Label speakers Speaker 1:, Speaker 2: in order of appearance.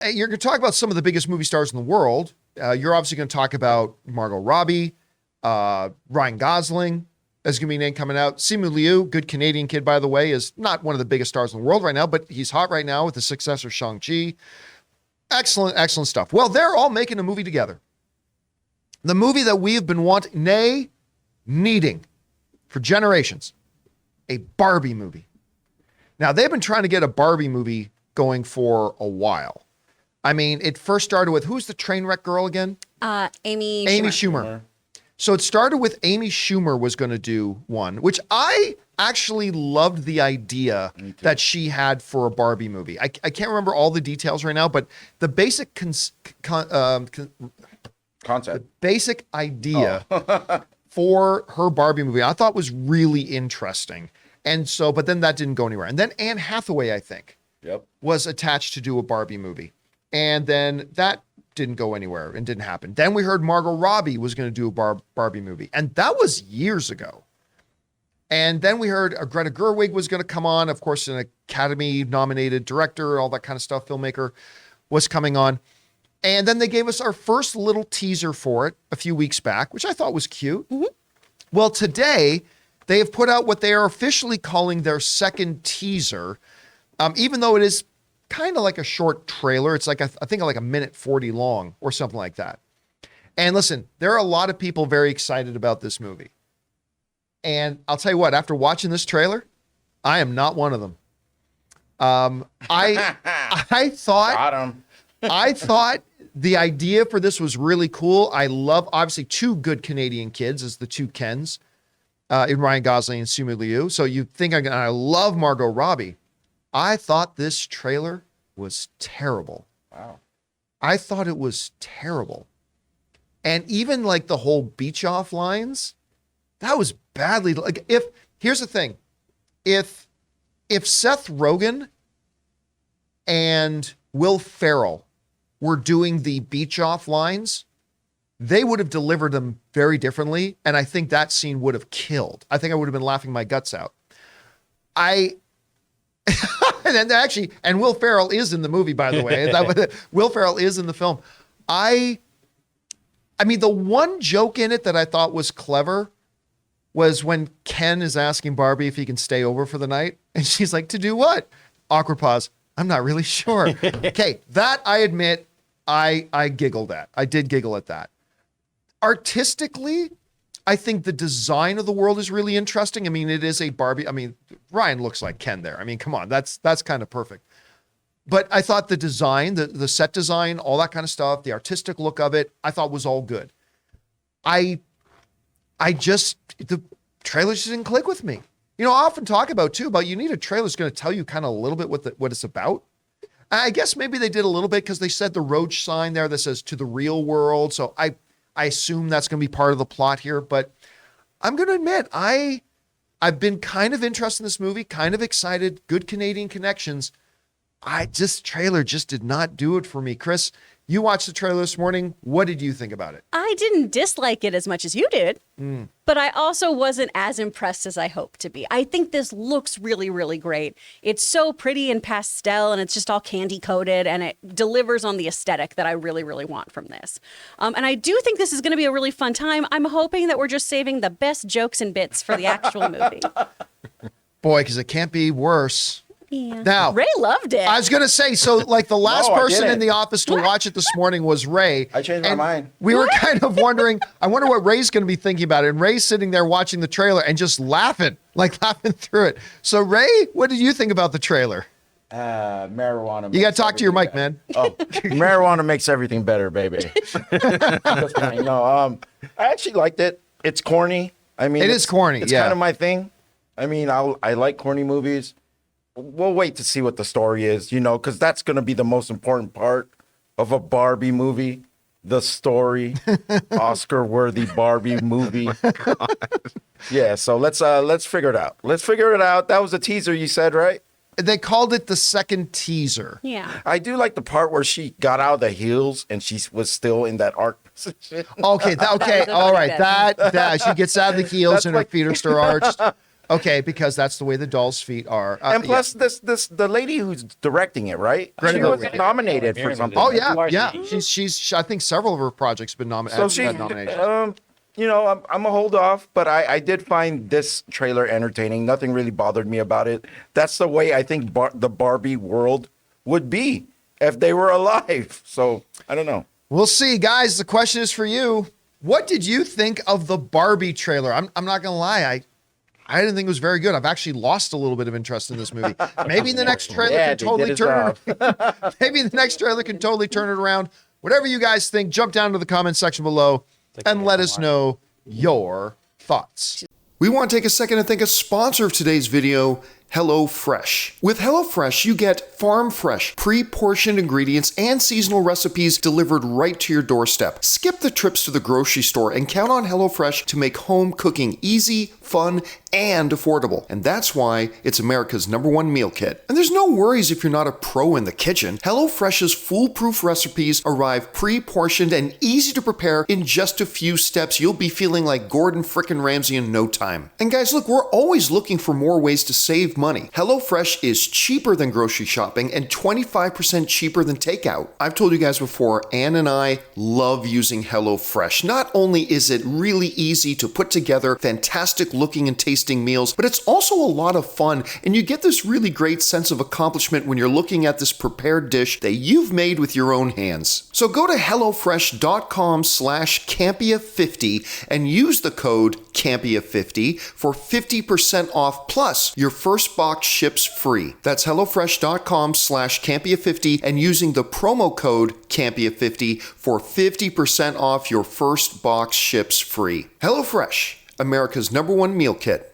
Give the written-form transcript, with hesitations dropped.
Speaker 1: you're going to talk about some of the biggest movie stars in the world. You're obviously going to talk about Margot Robbie, Ryan Gosling. There's going to be a name coming out. Simu Liu, good Canadian kid, by the way, is not one of the biggest stars in the world right now, but he's hot right now with the successor Shang-Chi. Excellent, excellent stuff. Well, they're all making a movie together. The movie that we have been needing for generations, a Barbie movie. Now, they've been trying to get a Barbie movie going for a while. I mean, it first started with, who's the train wreck girl again?
Speaker 2: Amy
Speaker 1: Schumer. So it started with Amy Schumer was going to do one, which I actually loved the idea that she had for a Barbie movie. I can't remember all the details right now, but the basic concept, the basic idea for her Barbie movie, I thought was really interesting. And so, but then that didn't go anywhere. And then Anne Hathaway, I think, was attached to do a Barbie movie. And then that didn't go anywhere and didn't happen. Then we heard Margot Robbie was going to do a Barbie movie. And that was years ago. And then we heard Greta Gerwig was going to come on. Of course, an Academy nominated director, all that kind of stuff, filmmaker was coming on. And then they gave us our first little teaser for it a few weeks back, which I thought was cute. Mm-hmm. Well, today they have put out what they are officially calling their second teaser, even though it is kind of like a short trailer. It's like, I think like a minute 40 long or something like that. And listen, there are a lot of people very excited about this movie. And I'll tell you what, after watching this trailer, I am not one of them. I thought the idea for this was really cool. I love, obviously, two good Canadian kids as the two Kens in Ryan Gosling and Simu Liu. So you think I love Margot Robbie. I thought this trailer was terrible.
Speaker 3: Wow.
Speaker 1: I thought it was terrible. And even like the whole beach off lines, that was badly, like, here's the thing. If Seth Rogen and Will Ferrell were doing the beach off lines, they would have delivered them very differently. And I think that scene would have killed. I think I would have been laughing my guts out. And Will Ferrell is in the movie, by the way. Will Ferrell is in the film. I mean, the one joke in it that I thought was clever was when Ken is asking Barbie if he can stay over for the night. And she's like, to do what? Awkward pause. I'm not really sure. Okay, that I admit, I giggled at. I did giggle at that. Artistically, I think the design of the world is really interesting. I mean, it is a Barbie. I mean, Ryan looks like Ken there. I mean, come on, that's kind of perfect. But I thought the design, the set design, all that kind of stuff, the artistic look of it, I thought was all good. The trailers just didn't click with me. You know, I often talk about you need a trailer that's going to tell you kind of a little bit what it's about. I guess maybe they did a little bit because they said the road sign there that says to the real world. So I assume that's going to be part of the plot here. But I'm going to admit, I've been kind of interested in this movie, kind of excited, good Canadian connections. Trailer just did not do it for me. Chris, you watched the trailer this morning. What did you think about it?
Speaker 2: I didn't dislike it as much as you did, but I also wasn't as impressed as I hoped to be. I think this looks really, really great. It's so pretty and pastel, and it's just all candy coated, and it delivers on the aesthetic that I really, really want from this. And I do think this is going to be a really fun time. I'm hoping that we're just saving the best jokes and bits for the actual movie.
Speaker 1: Boy, because it can't be worse.
Speaker 2: Yeah.
Speaker 1: Now,
Speaker 2: Ray loved it.
Speaker 1: I was going to say, so like the last person in the office to watch it this morning was Ray.
Speaker 3: I changed my mind.
Speaker 1: We were kind of wondering, I wonder what Ray's going to be thinking about it. And Ray's sitting there watching the trailer and just laughing through it. So Ray, what did you think about the trailer?
Speaker 3: Marijuana.
Speaker 1: You got to talk to your mic, man.
Speaker 3: Oh, marijuana makes everything better, baby. I actually liked it. It's corny. I mean,
Speaker 1: it is corny.
Speaker 3: It's kind of my thing. I mean, I like corny movies. We'll wait to see what the story is, because that's going to be the most important part of a Barbie movie. The story, Oscar-worthy Barbie movie. Yeah, so let's figure it out. That was a teaser, you said, right?
Speaker 1: They called it the second teaser.
Speaker 2: Yeah.
Speaker 3: I do like the part where she got out of the heels and she was still in that arc position.
Speaker 1: Okay, all right. That she gets out of the heels and her feet are still arched. Okay, because that's the way the doll's feet are.
Speaker 3: And plus, the lady who's directing it, right?
Speaker 1: Greta
Speaker 3: She was
Speaker 1: Gerwig.
Speaker 3: nominated for something.
Speaker 1: Oh yeah. She's. I think several of her projects been
Speaker 3: So
Speaker 1: nominated.
Speaker 3: she,
Speaker 1: Had nominations.
Speaker 3: you know, I'm a hold off, but I did find this trailer entertaining. Nothing really bothered me about it. That's the way I think the Barbie world would be if they were alive. So I don't know.
Speaker 1: We'll see, guys. The question is for you. What did you think of the Barbie trailer? I'm not gonna lie. I didn't think it was very good. I've actually lost a little bit of interest in this movie. Maybe the next trailer can totally turn it. Maybe the next trailer can totally turn it around. Whatever you guys think, jump down to the comment section below and let us know your thoughts. We want to take a second to thank a sponsor of today's video, HelloFresh. With HelloFresh, you get farm fresh, pre-portioned ingredients and seasonal recipes delivered right to your doorstep. Skip the trips to the grocery store and count on HelloFresh to make home cooking easy, fun, and affordable. And that's why it's America's #1 meal kit. And there's no worries if you're not a pro in the kitchen. HelloFresh's foolproof recipes arrive pre-portioned and easy to prepare in just a few steps. You'll be feeling like Gordon frickin' Ramsay in no time. And guys, look, we're always looking for more ways to save money. HelloFresh is cheaper than grocery shopping and 25% cheaper than takeout. I've told you guys before, Ann and I love using HelloFresh. Not only is it really easy to put together fantastic looking and tasting meals, but it's also a lot of fun, and you get this really great sense of accomplishment when you're looking at this prepared dish that you've made with your own hands. So go to HelloFresh.com/Campea50 and use the code Campea50 for 50% off, plus your first box ships free. That's HelloFresh.com/Campea50 and using the promo code Campea50 for 50% off your first box ships free. HelloFresh, America's #1 meal kit.